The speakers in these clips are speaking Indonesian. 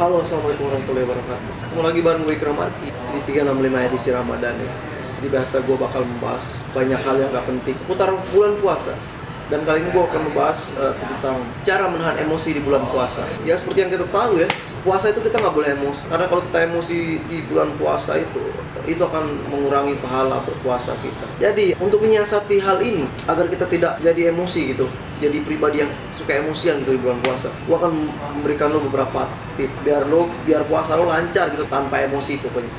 Halo, assalamualaikum warahmatullahi wabarakatuh. Ketemu lagi bareng gue Ikram Arki di 365 edisi Ramadan ya. Seperti biasa gue bakal membahas banyak hal yang gak penting seputar bulan puasa. Dan kali ini gue akan membahas tentang cara menahan emosi di bulan puasa. Ya seperti yang kita tahu ya, puasa itu kita nggak boleh emosi. Karena kalau kita emosi di bulan puasa itu akan mengurangi pahala berpuasa kita. Jadi untuk menyiasati hal ini agar kita tidak jadi emosi gitu, jadi pribadi yang suka emosian gitu di bulan puasa, gua akan memberikan lo beberapa tips biar puasa lo lancar gitu tanpa emosi pokoknya.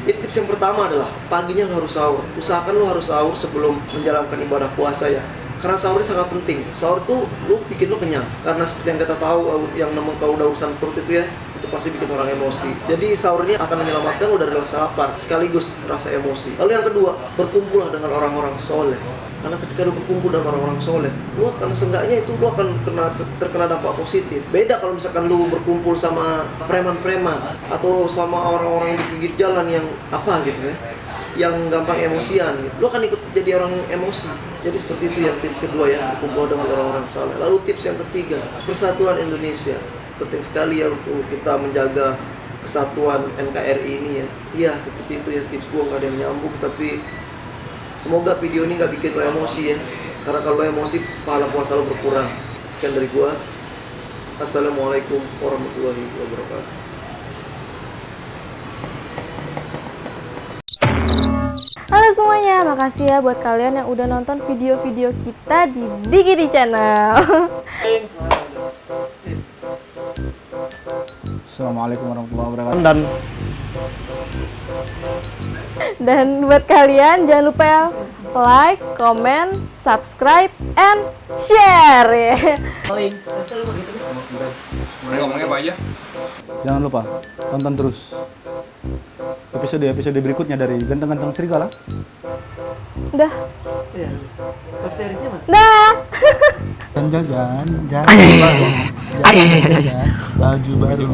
Jadi tips yang pertama adalah paginya lo harus sahur. Usahakan lo harus sahur sebelum menjalankan ibadah puasa ya. Karena sahur ini sangat penting. Sahur tuh lu bikin lu kenyang. Karena seperti yang kita tahu, yang namanya kalau udah urusan perut itu ya, itu pasti bikin orang emosi. Jadi sahur ini akan menyelamatkan lu dari rasa lapar sekaligus rasa emosi. Lalu yang kedua, berkumpullah dengan orang-orang soleh. Karena ketika lu berkumpul dengan orang-orang soleh, lu akan seenggaknya itu lu akan terkena dampak positif. Beda kalau misalkan lu berkumpul sama preman-preman atau sama orang-orang di pinggir jalan yang apa gitu ya, yang gampang emosian gitu. Lu akan ikut jadi orang emosi. Jadi seperti itu yang tips kedua ya, berkumpul dengan orang-orang saleh. Lalu tips yang ketiga, persatuan Indonesia. Penting sekali ya untuk kita menjaga kesatuan NKRI ini ya. Iya seperti itu ya tips gua, nggak ada yang nyambung, tapi semoga video ini nggak bikin lo emosi ya. Karena kalau lo emosi, pahala puasa lo berkurang. Sekian dari gua. Assalamualaikum warahmatullahi wabarakatuh. Halo semuanya, makasih ya buat kalian yang udah nonton video-video kita di Digidi Channel. Assalamualaikum warahmatullahi wabarakatuh. Dan buat kalian jangan lupa ya like, comment, subscribe, and share ya. Ngomongnya apa aja? Jangan lupa tonton terus episode berikutnya dari Ganteng-Ganteng Serigala. Udah. Iya. Web seriesnya mana? Dah. Jajan baju baru.